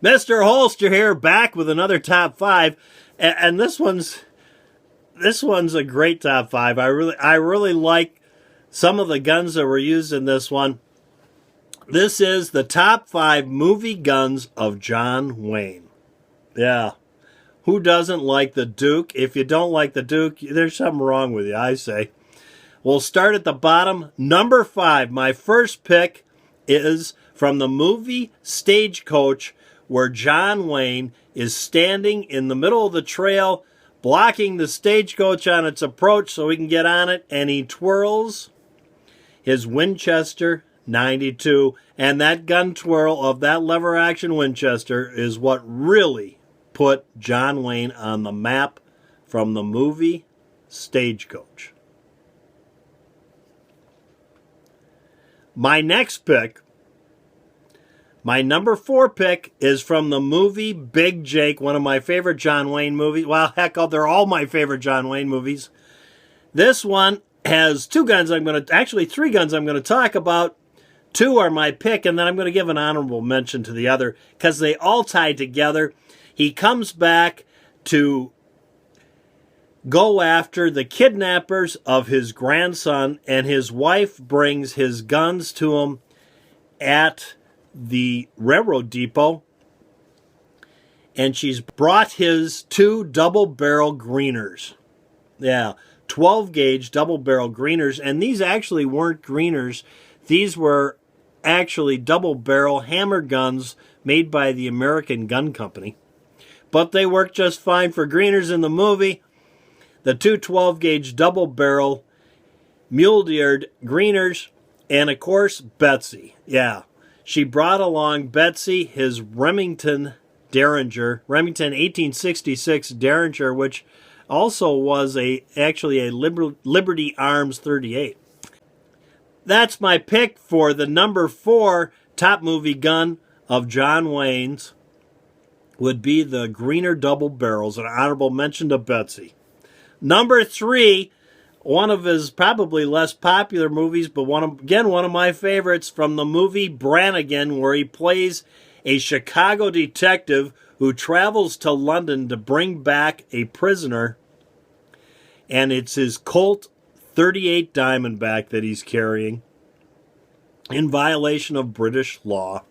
Mr. Holster here, back with another top five, and this one's a great top five. I really like some of the guns that were used in this one. This is the top five movie guns of John Wayne. Yeah, who doesn't like the Duke? If you don't like the Duke, there's something wrong with you, I say. We'll start at the bottom. Number five, my first pick is from the movie Stagecoach, where John Wayne is standing in the middle of the trail, blocking the stagecoach on its approach so he can get on it, and he twirls his Winchester 92. And that gun twirl of that lever action Winchester is what really put John Wayne on the map from the movie Stagecoach. My next pick, my number four pick, is from the movie Big Jake, one of my favorite John Wayne movies. Well, heck, they're all my favorite John Wayne movies. This one has three guns I'm going to talk about. Two are my pick, and then I'm going to give an honorable mention to the other because they all tie together. He comes back to go after the kidnappers of his grandson, and his wife brings his guns to him at the railroad depot, and she's brought his two double-barrel greeners. Yeah, 12-gauge double-barrel greeners, and these actually weren't greeners. These were actually double-barrel hammer guns made by the American Gun Company, but they worked just fine for greeners in the movie. The two 12-gauge double-barrel mule-deered greeners, and of course, Betsy. Yeah. She brought along Betsy, his Remington Derringer, Remington 1866 Derringer, which also was actually a Liberty Arms 38. That's my pick for the number four top movie gun of John Wayne's, would be the Greener double barrels, an honorable mention to Betsy. Number three, one of his probably less popular movies, but one of my favorites, from the movie Brannigan, where he plays a Chicago detective who travels to London to bring back a prisoner, and it's his Colt 38 Diamondback that he's carrying in violation of British law.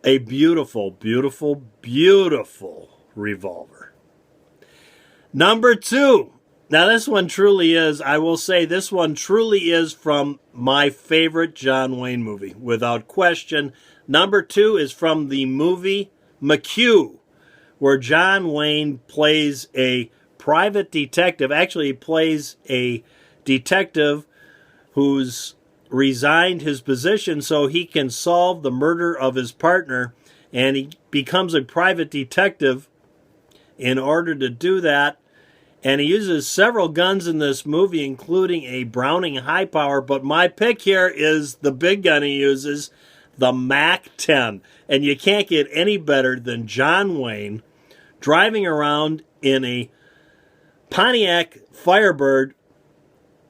A beautiful, beautiful, beautiful revolver. Number two. Now this one truly is, I will say this one truly is from my favorite John Wayne movie, without question. Number two is from the movie McHugh, where John Wayne plays a private detective. Actually, he plays a detective who's resigned his position so he can solve the murder of his partner, and he becomes a private detective in order to do that. And he uses several guns in this movie, including a Browning high power, but my pick here is the big gun he uses, the MAC-10. And you can't get any better than John Wayne driving around in a Pontiac Firebird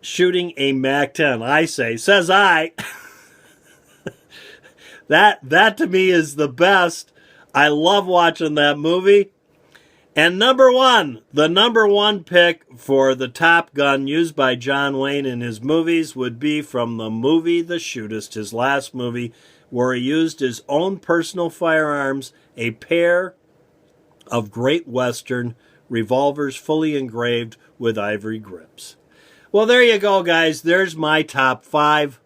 shooting a MAC-10. I say, says I. That to me is the best. I love watching that movie. And the number one pick for the top gun used by John Wayne in his movies would be from the movie The Shootist, his last movie, where he used his own personal firearms, a pair of Great Western revolvers fully engraved with ivory grips. Well, there you go, guys. There's my top five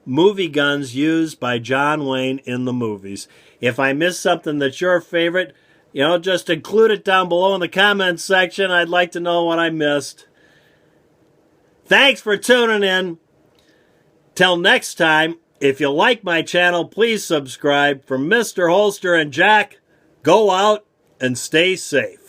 movie guns used by John Wayne in the movies. If I missed something that's your favorite, just include it down below in the comments section. I'd like to know what I missed. Thanks for tuning in. Till next time, if you like my channel, please subscribe. From Mr. Holster and Jack, go out and stay safe.